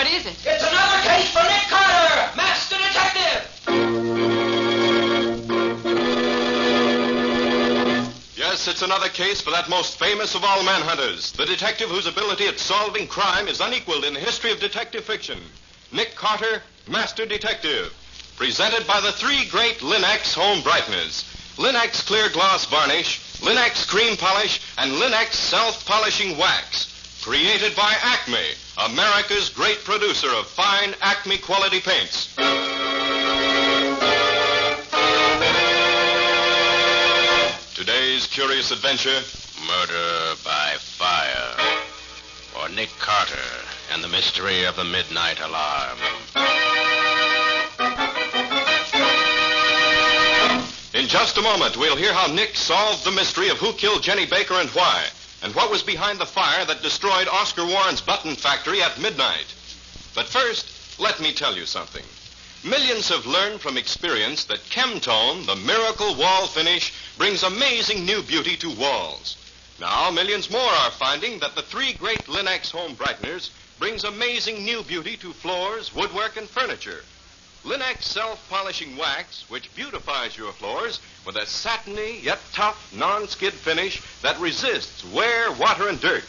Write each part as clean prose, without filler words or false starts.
What is it? It's another case for Nick Carter, Master Detective! Yes, it's another case for that most famous of all manhunters, the detective whose ability at solving crime is unequaled in the history of detective fiction. Nick Carter, Master Detective. Presented by the three great Linx home brighteners. Linx clear gloss varnish, Linx cream polish, and Linx self-polishing wax. Created by Acme, America's great producer of fine Acme quality paints. Today's curious adventure, Murder by Fire. Or Nick Carter and the Mystery of the Midnight Alarm. In just a moment, we'll hear how Nick solved the mystery of who killed Jenny Baker and why, and what was behind the fire that destroyed Oscar Warren's button factory at midnight. But first, let me tell you something. Millions have learned from experience that Chemtone, the miracle wall finish, brings amazing new beauty to walls. Now, millions more are finding that the three great Linx home brighteners brings amazing new beauty to floors, woodwork, and furniture. Linx self-polishing wax, which beautifies your floors with a satiny yet tough non-skid finish that resists wear, water, and dirt.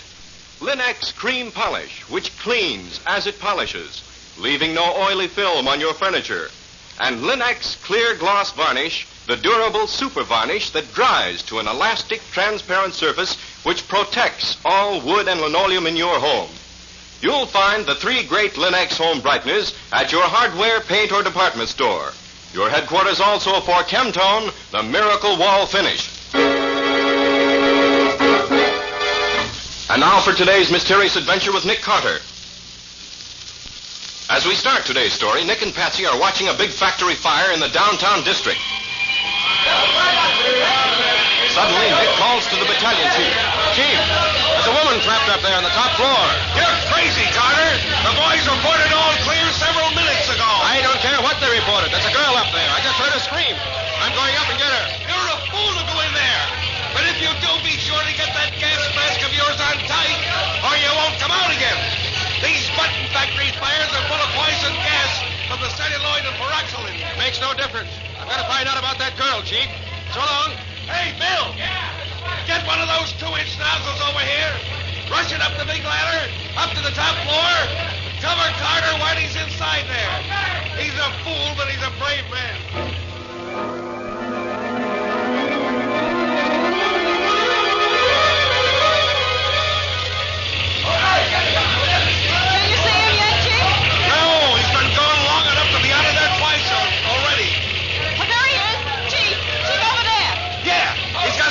Linx cream polish, which cleans as it polishes, leaving no oily film on your furniture. And Linx clear gloss varnish, the durable super varnish that dries to an elastic, transparent surface which protects all wood and linoleum in your home. You'll find the three great Linx home brighteners at your hardware, paint, or department store. Your headquarters also for Chemtone, the miracle wall finish. And now for today's mysterious adventure with Nick Carter. As we start today's story, Nick and Patsy are watching a big factory fire in the downtown district. Suddenly, Nick calls to the battalion chief. Chief, there's a woman trapped up there on the top floor. You're crazy, Carter. The boys reported all clear several minutes ago. I don't care what they reported. There's a girl up there. I just heard her scream. I'm going up and get her. You're a fool to go in there. But if you do, be sure to get that gas mask of yours on tight, or you won't come out again. These button factory fires are full of poison gas from the celluloid and peroxide. Makes no difference. I've got to find out about that girl, Chief. So long. Hey, Bill. Yeah? Get one of those 2-inch nozzles over here. Rush it up the big ladder, up to the top floor. Cover Carter while he's inside there. He's a fool, but he's a brave man.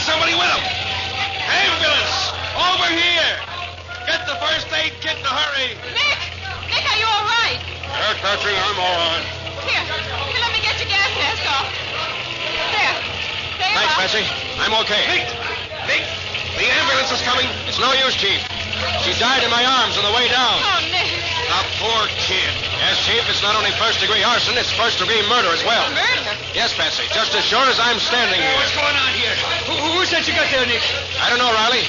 Somebody with him. Ambulance! Over here! Get the first aid kit in a hurry. Nick! Nick, are you all right? Yes, Patsy, I'm all right. Here, let me get your gas mask off. There. There. Thanks, Patsy. I'm okay. Nick, the ambulance is coming. It's no use, Chief. She died in my arms on the way down. Oh, Nick. The poor kid. Yes, Chief, it's not only first-degree arson, it's first-degree murder as well. Murder? Yes, Patsy, just as sure as I'm standing here. What's going on here? Who's that you got there, Nick? I don't know, Riley.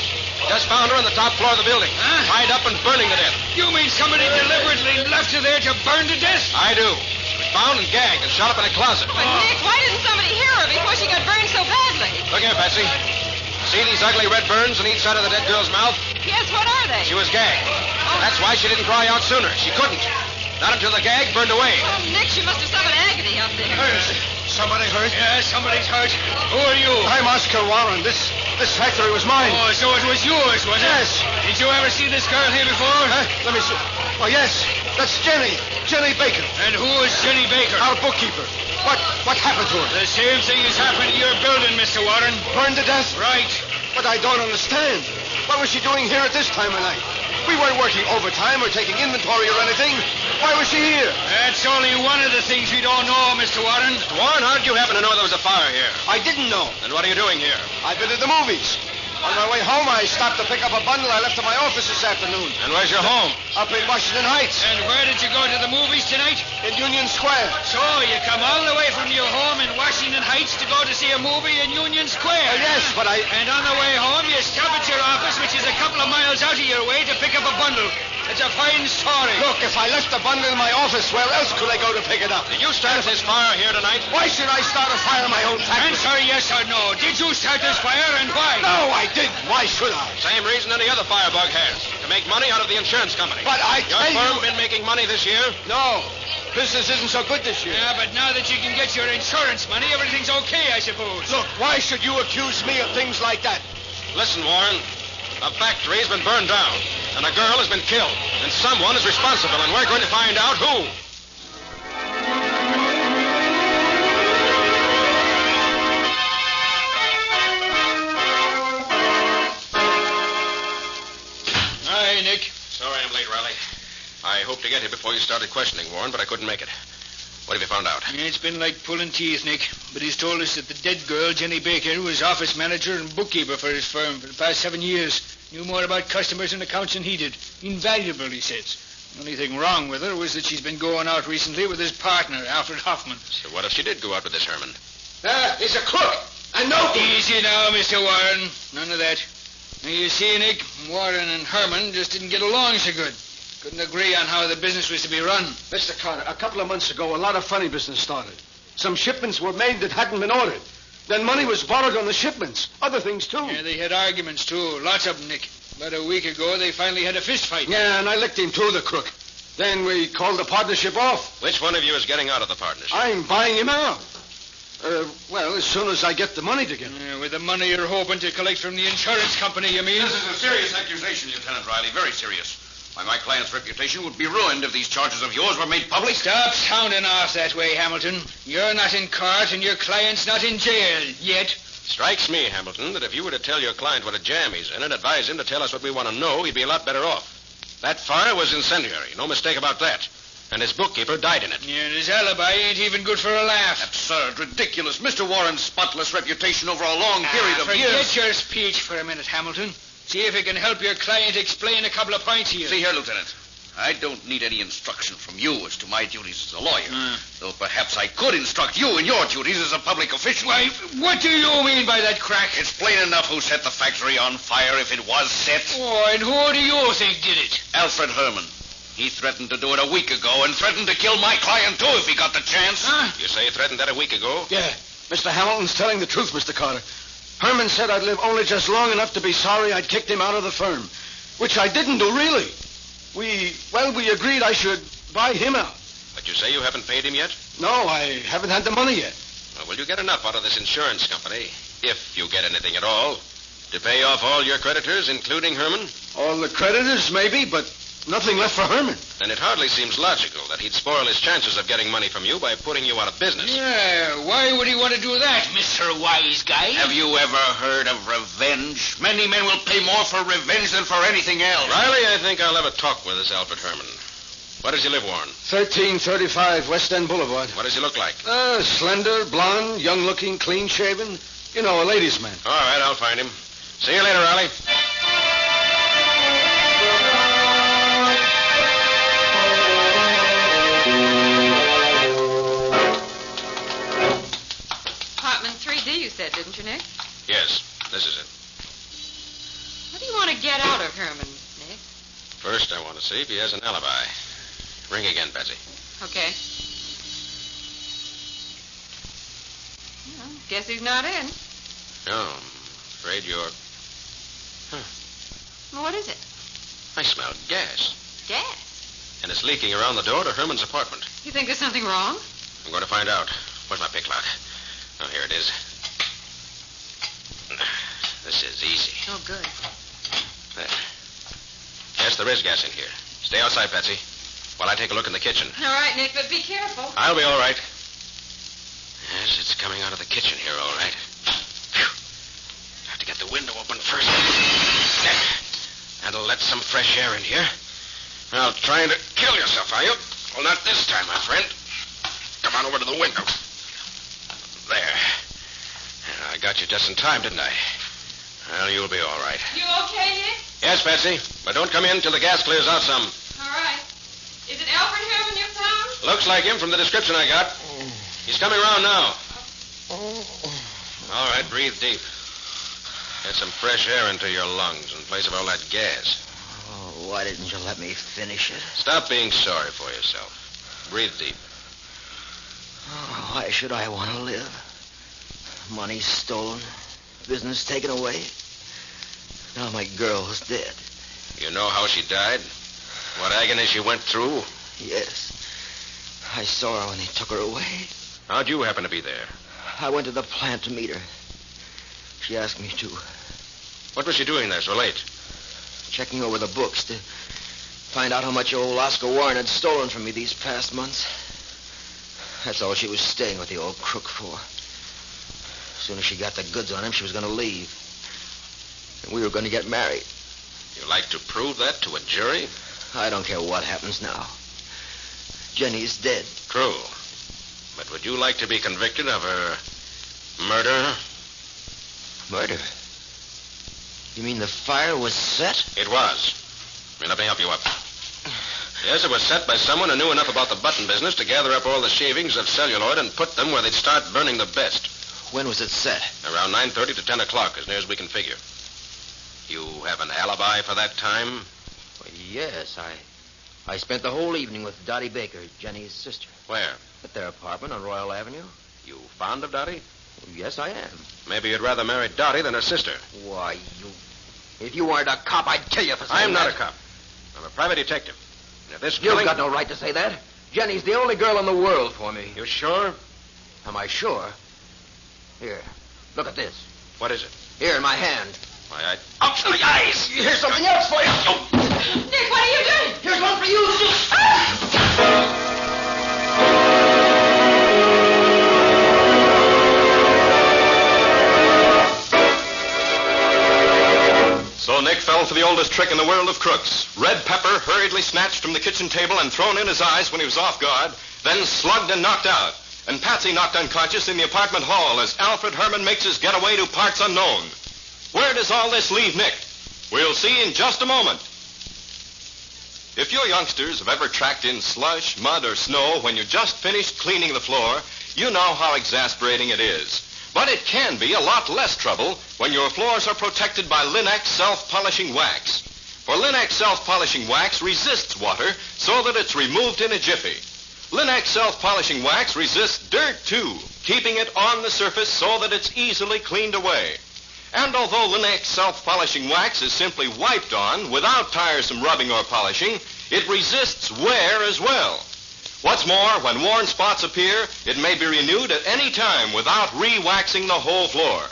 Just found her on the top floor of the building. Huh? Tied up and burning to death. You mean somebody deliberately left her there to burn to death? I do. She was found and gagged and shot up in a closet. But, Nick, why didn't somebody hear her before she got burned so badly? Look here, Patsy. See these ugly red burns on each side of the dead girl's mouth? Yes, what are they? She was gagged. That's why she didn't cry out sooner. She couldn't. Not until the gag burned away. Oh, Nick, she must have suffered agony up there. Somebody hurt? Yeah, somebody's hurt. Who are you? I'm Oscar Warren. This factory was mine. Oh, so it was yours, was it? Yes. Did you ever see this girl here before? Let me see. Oh, yes. That's Jenny. Jenny Baker. And who is Jenny Baker? Our bookkeeper. What happened to her? The same thing has happened to your building, Mr. Warren. Burned to death? Right. But I don't understand. What was she doing here at this time of night? We weren't working overtime or taking inventory or anything. Why was she here? That's only one of the things we don't know, Mr. Warren. Warren, how did you happen to know there was a fire here? I didn't know. And what are you doing here? I've been to the movies. On my way home, I stopped to pick up a bundle I left at my office this afternoon. And where's your home? Up in Washington Heights. And where did you go to the movies tonight? In Union Square. So you come all the way from your home in Washington Heights to go to see a movie in Union Square. Yes, but I... And on the way home, you stop at your office, which is a couple of miles out of your way, to pick up a bundle. It's a fine story. Look, if I left the bundle in my office, where else could I go to pick it up? Did you start this fire here tonight? Why should I start a fire in my own factory? Answer yes or no. Did you start this fire and why? No, I didn't. Why should I? Same reason any other firebug has. To make money out of the insurance company. But I Your tell firm you... been making money this year? No. Business isn't so good this year. Yeah, but now that you can get your insurance money, everything's okay, I suppose. Look, why should you accuse me of things like that? Listen, Warren. The factory has been burned down, and a girl has been killed, and someone is responsible, and we're going to find out who. Hi, Nick. Sorry I'm late, Riley. I hoped to get here before you started questioning, Warren, but I couldn't make it. What have you found out? It's been like pulling teeth, Nick. But he's told us that the dead girl, Jenny Baker, was office manager and bookkeeper for his firm for the past 7 years. Knew more about customers and accounts than he did. Invaluable, he says. The only thing wrong with her was that she's been going out recently with his partner, Alfred Hoffman. So what if she did go out with this Herman? He's a crook. And no... Easy now, Mr. Warren. None of that. Now, you see, Nick, Warren and Herman just didn't get along so good. Couldn't agree on how the business was to be run. Mr. Carter, a couple of months ago, a lot of funny business started. Some shipments were made that hadn't been ordered. Then money was borrowed on the shipments. Other things, too. Yeah, they had arguments, too. Lots of them, Nick. About a week ago, they finally had a fist fight. Yeah, and I licked him, too, the crook. Then we called the partnership off. Which one of you is getting out of the partnership? I'm buying him out. Well, as soon as I get the money together. Yeah, with the money you're hoping to collect from the insurance company, you mean? This is a serious accusation, Lieutenant Riley. Very serious. Why, my client's reputation would be ruined if these charges of yours were made public. Stop sounding off that way, Hamilton. You're not in court and your client's not in jail yet. Strikes me, Hamilton, that if you were to tell your client what a jam he's in and advise him to tell us what we want to know, he'd be a lot better off. That fire was incendiary. No mistake about that. And his bookkeeper died in it. Yeah, and his alibi ain't even good for a laugh. Absurd, ridiculous. Mr. Warren's spotless reputation over a long period of years. Forget your speech for a minute, Hamilton. See if it can help your client explain a couple of points here. See here, Lieutenant. I don't need any instruction from you as to my duties as a lawyer. Though perhaps I could instruct you in your duties as a public official. Why, what do you mean by that crack? It's plain enough who set the factory on fire if it was set. Oh, and who do you think did it? Alfred Herman. He threatened to do it a week ago and threatened to kill my client, too, if he got the chance. You say he threatened that a week ago? Yeah. Mr. Hamilton's telling the truth, Mr. Carter. Herman said I'd live only just long enough to be sorry I'd kicked him out of the firm. Which I didn't do, really. We agreed I should buy him out. But you say you haven't paid him yet? No, I haven't had the money yet. Well, will you get enough out of this insurance company, if you get anything at all, to pay off all your creditors, including Herman? All the creditors, maybe, but nothing left for Herman. Then it hardly seems logical that he'd spoil his chances of getting money from you by putting you out of business. Yeah, why would he want to do that, Mr. Wise Guy? Have you ever heard of revenge? Many men will pay more for revenge than for anything else. Riley, I think I'll have a talk with this Alfred Herman. Where does he live, Warren? 1335 West End Boulevard. What does he look like? Slender, blonde, young-looking, clean-shaven. You know, a ladies' man. All right, I'll find him. See you later, Riley. Apartment 3D, you said, didn't you, Nick? Yes, this is it. What do you want to get out of Herman, Nick? First, I want to see if he has an alibi. Ring again, Patsy. Okay. Well, guess he's not in. No, I'm afraid you're... Well, what is it? I smell gas. Gas? And it's leaking around the door to Herman's apartment. You think there's something wrong? I'm going to find out. Where's my picklock? Oh, here it is. This is easy. Oh, good. There. Yes, there is gas in here. Stay outside, Patsy, while I take a look in the kitchen. All right, Nick, but be careful. I'll be all right. Yes, it's coming out of the kitchen here, all right. Phew. Have to get the window open first. There. That'll let some fresh air in here. Well, trying to kill yourself, are you? Well, not this time, my friend. Come on over to the window. There. I got you just in time, didn't I? Well, you'll be all right. You okay, Nick? Yes, Patsy, but don't come in till the gas clears out some. All right. Is it Alfred Herman you found? Looks like him from the description I got. He's coming around now. All right, breathe deep. Get some fresh air into your lungs in place of all that gas. Why didn't you let me finish it? Stop being sorry for yourself. Breathe deep. Oh, why should I want to live? Money stolen, business taken away. Now my girl's dead. You know how she died? What agony she went through? Yes. I saw her when they took her away. How'd you happen to be there? I went to the plant to meet her. She asked me to. What was she doing there so late? Checking over the books to find out how much old Oscar Warren had stolen from me these past months. That's all she was staying with the old crook for. As soon as she got the goods on him, she was going to leave. And we were going to get married. You like to prove that to a jury? I don't care what happens now. Jenny's dead. True. But would you like to be convicted of her murder? Murder? You mean the fire was set? It was. Here, let me help you up. Yes, it was set by someone who knew enough about the button business to gather up all the shavings of celluloid and put them where they'd start burning the best. When was it set? Around 9:30 to 10 o'clock, as near as we can figure. You have an alibi for that time? Well, yes, I spent the whole evening with Dottie Baker, Jenny's sister. Where? At their apartment on Royal Avenue. You fond of Dottie? Yes, I am. Maybe you'd rather marry Dottie than her sister. Why, if you weren't a cop, I'd kill you for saying I'm not that. a cop. I'm a private detective. And if this You've killing... got no right to say that. Jenny's the only girl in the world for me. You sure? Am I sure? Here, look at this. What is it? Here in my hand. Why, Up to the eyes! Here's something else for you. Nick, what are you doing? Here's one for you. So Nick fell for the oldest trick in the world of crooks. Red pepper hurriedly snatched from the kitchen table and thrown in his eyes when he was off guard, then slugged and knocked out. And Patsy knocked unconscious in the apartment hall as Alfred Herman makes his getaway to parts unknown. Where does all this leave Nick? We'll see in just a moment. If you youngsters have ever tracked in slush, mud, or snow when you just finished cleaning the floor, you know how exasperating it is. But it can be a lot less trouble when your floors are protected by Linex self-polishing wax. For Linex self-polishing wax resists water so that it's removed in a jiffy. Linex self-polishing wax resists dirt, too, keeping it on the surface so that it's easily cleaned away. And although Linex self-polishing wax is simply wiped on without tiresome rubbing or polishing, it resists wear as well. What's more, when worn spots appear, it may be renewed at any time without re-waxing the whole floor.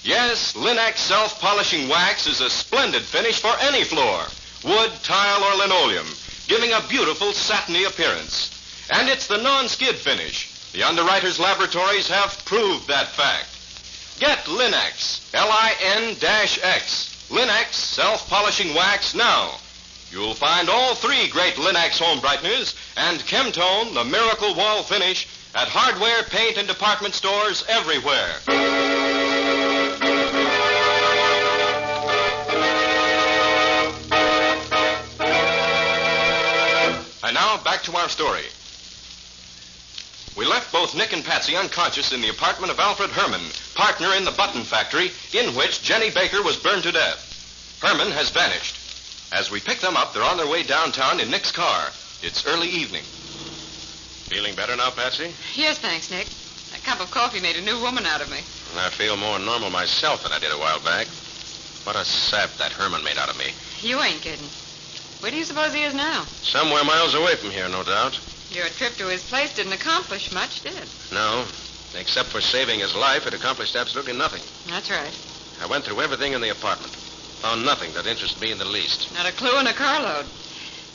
Yes, Linex self-polishing wax is a splendid finish for any floor, wood, tile, or linoleum, giving a beautiful satiny appearance. And it's the non-skid finish. The underwriters' laboratories have proved that fact. Get Linex, Lin-X, Linex self-polishing wax now. You'll find all three great Linex home brighteners and Chemtone, the miracle wall finish, at hardware, paint, and department stores everywhere. And now, back to our story. We left both Nick and Patsy unconscious in the apartment of Alfred Herman, partner in the button factory, in which Jenny Baker was burned to death. Herman has vanished. As we pick them up, they're on their way downtown in Nick's car. It's early evening. Feeling better now, Patsy? Yes, thanks, Nick. That cup of coffee made a new woman out of me. I feel more normal myself than I did a while back. What a sap that Herman made out of me. You ain't kidding. Where do you suppose he is now? Somewhere miles away from here, no doubt. Your trip to his place didn't accomplish much, did it? No. Except for saving his life, it accomplished absolutely nothing. That's right. I went through everything in the apartment. Found nothing that interested me in the least. Not a clue in a carload.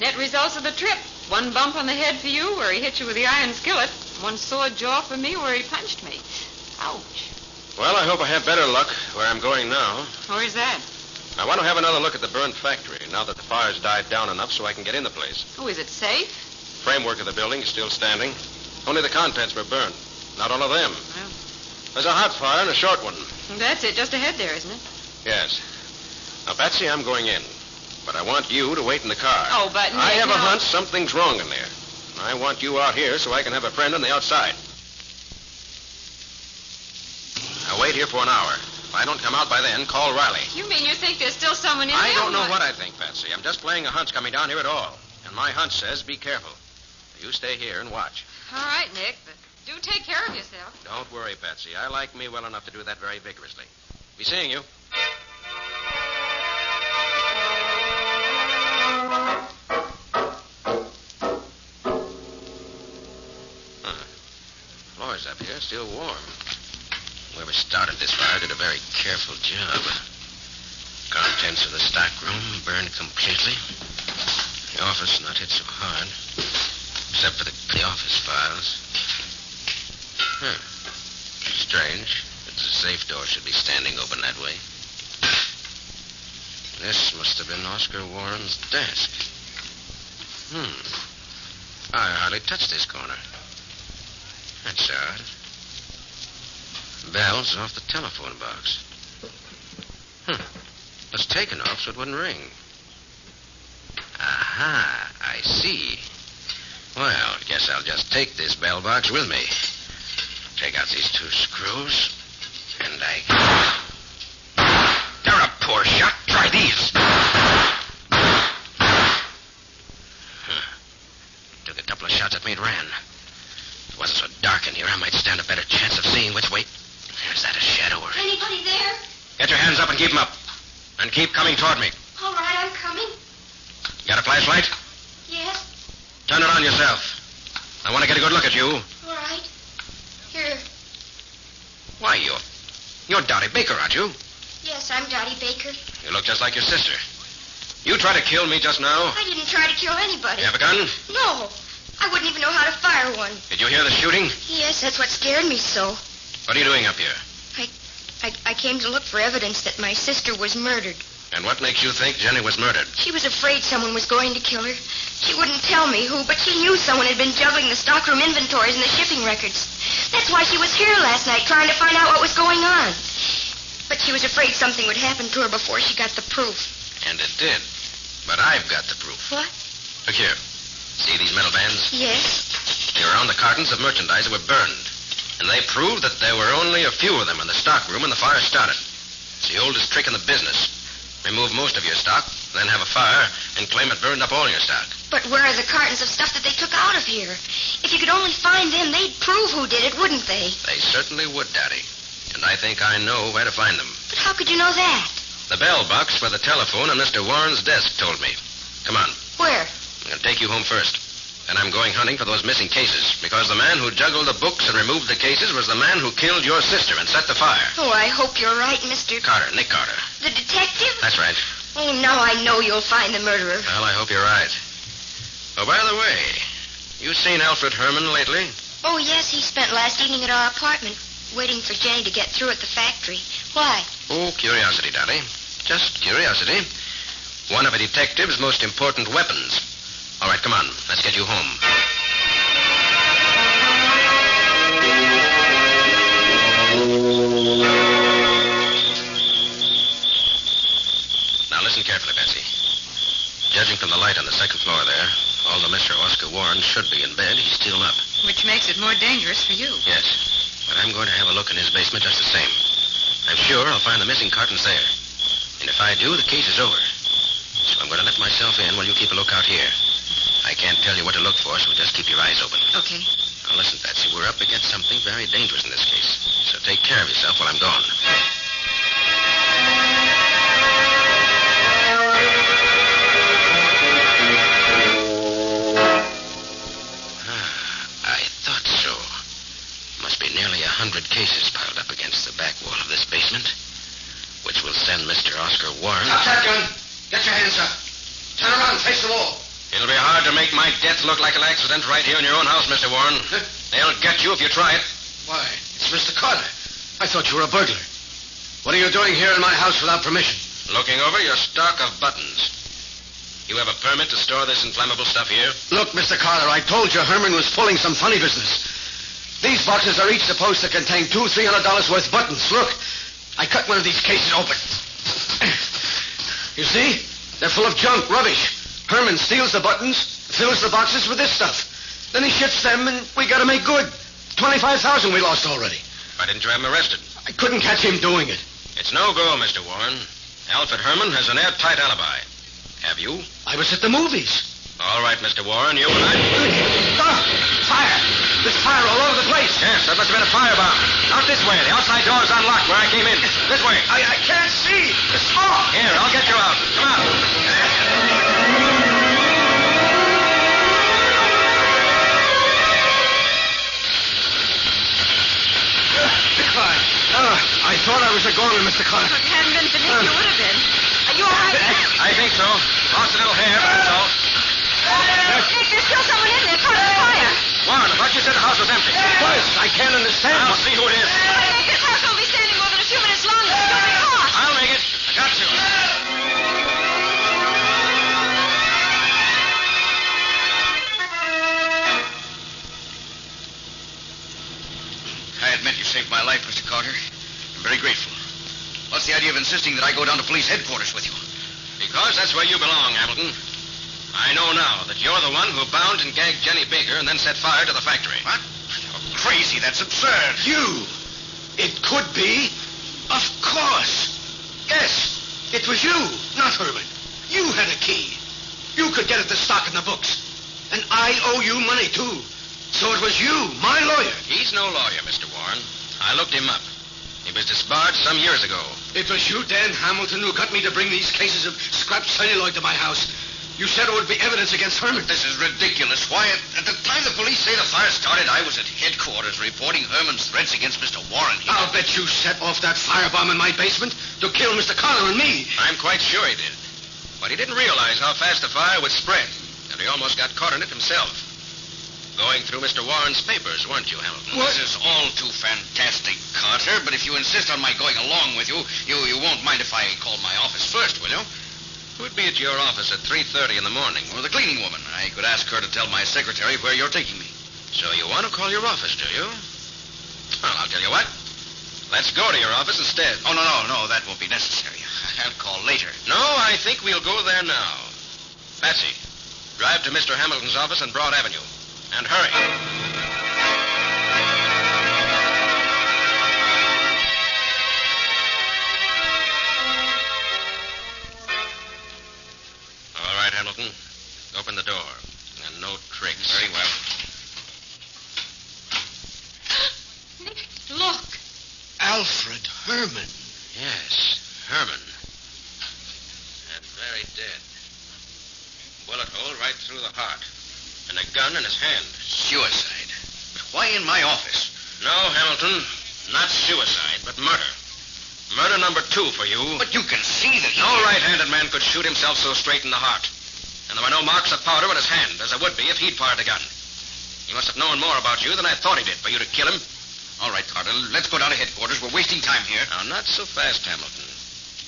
Net results of the trip. One bump on the head for you where he hit you with the iron skillet. One sore jaw for me where he punched me. Ouch. Well, I hope I have better luck where I'm going now. Where's that? I want to have another look at the burned factory now that the fire's died down enough so I can get in the place. Oh, is it safe? Framework of the building is still standing. Only the contents were burned. Not all of them. Well, There's a hot fire and a short one. that's it. Just ahead there, isn't it? Yes. Now, Patsy, I'm going in. But I want you to wait in the car. Oh, but Nick, I have a no. hunch something's wrong in there. I want you out here so I can have a friend on the outside. Now, wait here for an hour. If I don't come out by then, call Riley. You mean you think there's still someone in there? I don't know what I think, Patsy. I'm just playing a hunch coming down here at all. And my hunch says be careful. You stay here and watch. All right, Nick, but do take care of yourself. Don't worry, Patsy. I like me well enough to do that very vigorously. Be seeing you. Floor's up here, still warm. Whoever started this fire did a very careful job. Contents of the stockroom burned completely. The office not hit so hard, except for the office files. Strange. It's a safe door should be standing open that way. This must have been Oscar Warren's desk. I hardly touched this corner. That's odd. Bell's off the telephone box. It was taken off so it wouldn't ring. Aha, I see. Well, guess I'll just take this bell box with me. Take out these two screws, and They're a poor shot. Try these. Took a couple of shots at me and ran. If it wasn't so dark in here, I might stand a better chance of seeing which way. Is that a shadow or... Anybody there? Get your hands up and keep them up. And keep coming toward me. All right, I'm coming. Got a flashlight? Yes. Turn it on yourself. I want to get a good look at you. All right. Here. Why, you're Dottie Baker, aren't you? Yes, I'm Dottie Baker. You look just like your sister. You tried to kill me just now? I didn't try to kill anybody. You have a gun? No. I wouldn't even know how to fire one. Did you hear the shooting? Yes, that's what scared me so. What are you doing up here? I came to look for evidence that my sister was murdered. And what makes you think Jenny was murdered? She was afraid someone was going to kill her. She wouldn't tell me who, but she knew someone had been juggling the stockroom inventories and the shipping records. That's why she was here last night, trying to find out what was going on. But she was afraid something would happen to her before she got the proof. And it did. But I've got the proof. What? Look here. See these metal bands? Yes. They were on the cartons of merchandise that were burned. And they proved that there were only a few of them in the stockroom when the fire started. It's the oldest trick in the business. Remove most of your stock, then have a fire, and claim it burned up all your stock. But where are the cartons of stuff that they took out of here? If you could only find them, they'd prove who did it, wouldn't they? They certainly would, Daddy. And I think I know where to find them. But how could you know that? The bell box where the telephone on Mr. Warren's desk told me. Come on. Where? I'm going to take you home first. And I'm going hunting for those missing cases, because the man who juggled the books and removed the cases was the man who killed your sister and set the fire. Oh, I hope you're right, Mr. Carter, Nick Carter. The detective? That's right. Oh, now I know you'll find the murderer. Well, I hope you're right. Oh, by the way, you seen Alfred Herman lately? Oh, yes, he spent last evening at our apartment, waiting for Jenny to get through at the factory. Why? Oh, curiosity, Daddy. Just curiosity. One of a detective's most important weapons. All right, come on. Let's get you home. Now, listen carefully, Patsy. Judging from the light on the second floor there, although Mr. Oscar Warren should be in bed, he's still up. Which makes it more dangerous for you. Yes, but I'm going to have a look in his basement just the same. I'm sure I'll find the missing cartons there. And if I do, the case is over. So I'm going to let myself in while you keep a lookout here. I can't tell you what to look for, so just keep your eyes open. Okay. Now, listen, Patsy, we're up against something very dangerous in this case. So take care of yourself while I'm gone. I thought so. Must be nearly 100 cases piled up against the back wall of this basement, which will send Mr. Oscar Warren... Stop that gun. Get your hands up. Turn around, face the wall. It'll be hard to make my death look like an accident right here in your own house, Mr. Warren. They'll get you if you try it. Why, it's Mr. Carter. I thought you were a burglar. What are you doing here in my house without permission? Looking over your stock of buttons. You have a permit to store this inflammable stuff here? Look, Mr. Carter, I told you Herman was pulling some funny business. These boxes are each supposed to contain $200-300 worth of buttons. Look, I cut one of these cases open. You see? They're full of junk, rubbish. Herman steals the buttons, fills the boxes with this stuff. Then he ships them, and we got to make good. $25,000 we lost already. Why didn't you have him arrested? I couldn't catch him doing it. It's no go, Mr. Warren. Alfred Herman has an airtight alibi. Have you? I was at the movies. All right, Mr. Warren, you and I... Fire! There's fire all over the place. Yes, that must have been a firebomb. Out this way. The outside door is unlocked where I came in. This way. I can't see. The smoke. Here, I'll get you out. Come on. I thought I was a goner, Mr. Carter. If it hadn't been for Nick, you would have been. Are you all right, Nick? I think so. Lost a little hair, but that's all. Nick, there's still someone in there caught in the fire. Warren, I thought you said the house was empty. What? I can't understand. I'll see who it is. Nick, this house won't be standing more than a few minutes longer. You'll be caught. I'll make it. I got to. I admit you saved my life, Mr. Carter. I'm very grateful. What's the idea of insisting that I go down to police headquarters with you? Because that's where you belong, Hamilton. I know now that you're the one who bound and gagged Jenny Baker and then set fire to the factory. What? You're crazy. That's absurd. You! It could be. Of course. Yes, it was you, not Herman. You had a key. You could get at the stock in the books. And I owe you money, too. So it was you, my lawyer. He's no lawyer, Mr. Warren. I looked him up. He was disbarred some years ago. It was you, Dan Hamilton, who got me to bring these cases of scrap celluloid to my house. You said it would be evidence against Herman. This is ridiculous. Why, at the time the police say the fire started, I was at headquarters reporting Herman's threats against Mr. Warren. I'll bet you set off that firebomb in my basement to kill Mr. Carter and me. I'm quite sure he did. But he didn't realize how fast the fire would spread, and he almost got caught in it himself. Going through Mr. Warren's papers, weren't you, Hamilton? This is all too fantastic, Carter, but if you insist on my going along with you, you won't mind if I call my office first, will you? Who'd be at your office at 3:30 in the morning? Or the cleaning woman. I could ask her to tell my secretary where you're taking me. So you want to call your office, do you? Well, I'll tell you what. Let's go to your office instead. Oh, no, that won't be necessary. I'll call later. No, I think we'll go there now. Patsy, drive to Mr. Hamilton's office on Broad Avenue. And hurry. All right, Hamilton. Open the door. And no tricks. Very well. Nick, look. Alfred Herman. Yes, Herman. And very dead. Bullet hole right through the heart. And a gun in his hand. Suicide. But why in my office? No, Hamilton. Not suicide, but murder. Murder number 2 for you. But you can see that he... No right-handed man could shoot himself so straight in the heart. And there were no marks of powder on his hand, as there would be if he'd fired the gun. He must have known more about you than I thought he did for you to kill him. All right, Carter, let's go down to headquarters. We're wasting time here. Now, not so fast, Hamilton.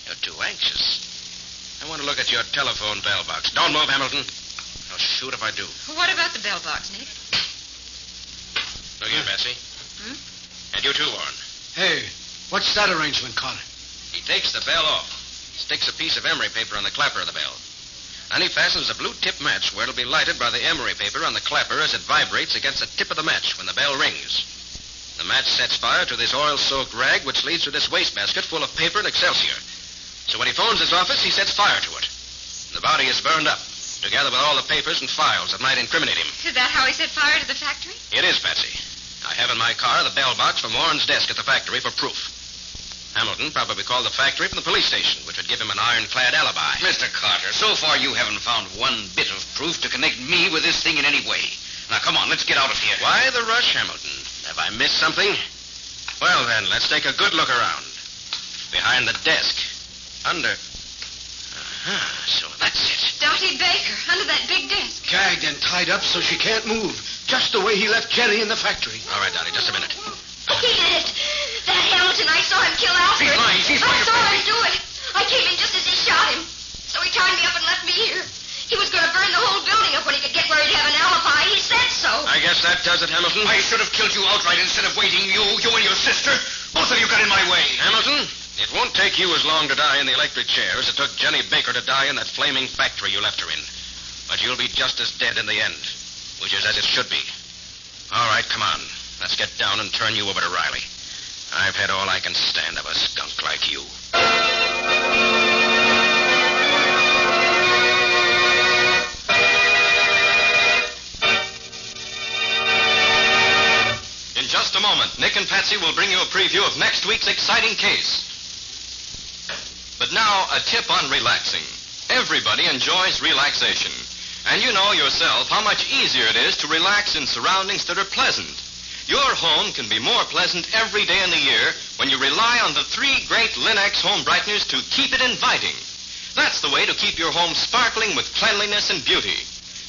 You're too anxious. I want to look at your telephone bell box. Don't move, Hamilton. I'll shoot if I do. What about the bell box, Nick? Look here, Patsy. And you too, Warren. Hey, what's that arrangement, Carter? He takes the bell off, sticks a piece of emery paper on the clapper of the bell. Then he fastens a blue-tip match where it'll be lighted by the emery paper on the clapper as it vibrates against the tip of the match when the bell rings. The match sets fire to this oil-soaked rag, which leads to this wastebasket full of paper and excelsior. So when he phones his office, he sets fire to it. The body is burned up, together with all the papers and files that might incriminate him. Is that how he set fire to the factory? It is, Patsy. I have in my car the bell box from Warren's desk at the factory for proof. Hamilton probably called the factory from the police station, which would give him an ironclad alibi. Mr. Carter, so far you haven't found one bit of proof to connect me with this thing in any way. Now, come on, let's get out of here. Why the rush, Hamilton? Have I missed something? Well, then, let's take a good look around. Behind the desk. Under... so that's it. Dottie Baker, under that big desk. Gagged and tied up so she can't move. Just the way he left Jenny in the factory. All right, Dottie, just a minute. He did it. That Hamilton, I saw him kill Alfred. She's lying. She's I lying. saw him do it. I came in just as he shot him. So he tied me up and left me here. He was going to burn the whole building up when he could get where he'd have an alibi. He said so. I guess that does it, Hamilton. I should have killed you outright instead of waiting. You and your sister. Both of you got in my way. Hamilton, it won't take you as long to die in the electric chair as it took Jenny Baker to die in that flaming factory you left her in. But you'll be just as dead in the end, which is as it should be. All right, come on. Let's get down and turn you over to Riley. I've had all I can stand of a skunk like you. In just a moment, Nick and Patsy will bring you a preview of next week's exciting case. But now, a tip on relaxing. Everybody enjoys relaxation. And you know yourself how much easier it is to relax in surroundings that are pleasant. Your home can be more pleasant every day in the year when you rely on the 3 great Linex home brighteners to keep it inviting. That's the way to keep your home sparkling with cleanliness and beauty.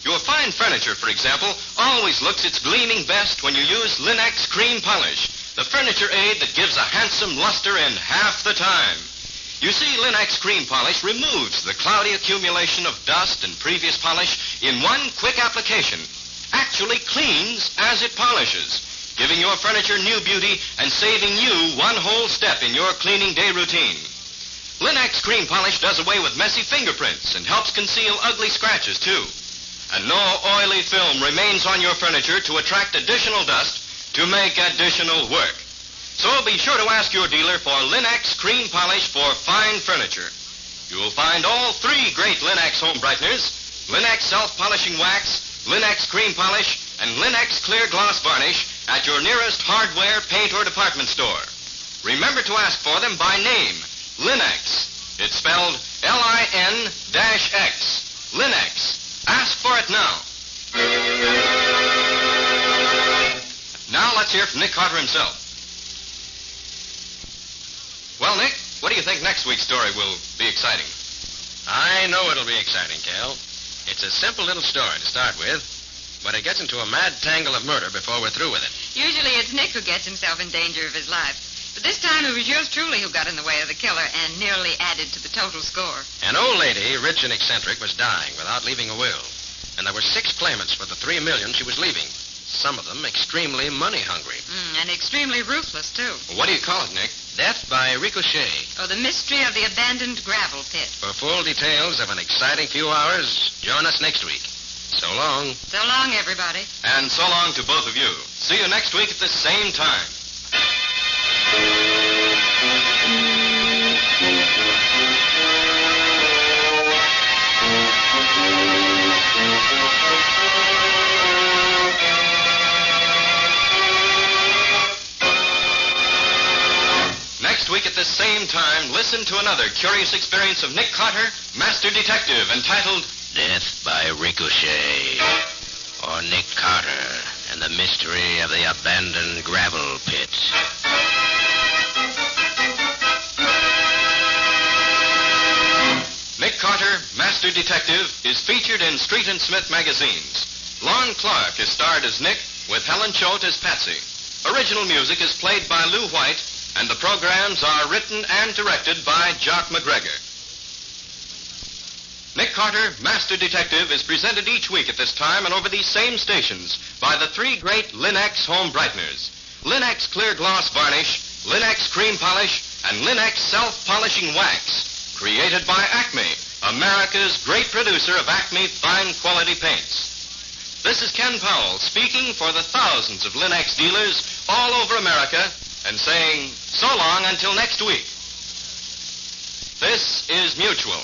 Your fine furniture, for example, always looks its gleaming best when you use Linex cream polish, the furniture aid that gives a handsome luster in half the time. You see, Linex cream polish removes the cloudy accumulation of dust and previous polish in one quick application. Actually cleans as it polishes, giving your furniture new beauty and saving you one whole step in your cleaning day routine. Linex cream polish does away with messy fingerprints and helps conceal ugly scratches, too. And no oily film remains on your furniture to attract additional dust to make additional work. So be sure to ask your dealer for Linex cream polish for fine furniture. You will find all 3 great Linex home brighteners, Linex self-polishing wax, Linex cream polish, and Linex clear gloss varnish at your nearest hardware, paint, or department store. Remember to ask for them by name, Linex. It's spelled L-I-N-X. Linex. Ask for it now. Now let's hear from Nick Carter himself. Well, Nick, what do you think next week's story will be exciting? I know it'll be exciting, Cal. It's a simple little story to start with, but it gets into a mad tangle of murder before we're through with it. Usually it's Nick who gets himself in danger of his life. But this time it was yours truly who got in the way of the killer and nearly added to the total score. An old lady, rich and eccentric, was dying without leaving a will. And there were 6 claimants for the $3 million she was leaving. Some of them extremely money-hungry. And extremely ruthless, too. What do you call it, Nick? Death by Ricochet. Oh, the mystery of the abandoned gravel pit. For full details of an exciting few hours, join us next week. So long. So long, everybody. And so long to both of you. See you next week at the same time. Next week at the same time, listen to another curious experience of Nick Carter, Master Detective, entitled Death by Ricochet. Or Nick Carter and the mystery of the abandoned gravel pit. Nick Carter, Master Detective, is featured in Street and Smith magazines. Lon Clark is starred as Nick, with Helen Choate as Patsy. Original music is played by Lou White, and the programs are written and directed by Jock McGregor. Nick Carter, Master Detective, is presented each week at this time and over these same stations by the 3 great Linex home brighteners. Linex clear gloss varnish, Linex cream polish, and Linex self-polishing wax. Created by Acme, America's great producer of Acme fine quality paints. This is Ken Powell speaking for the thousands of Linex dealers all over America and saying so long until next week. This is Mutual.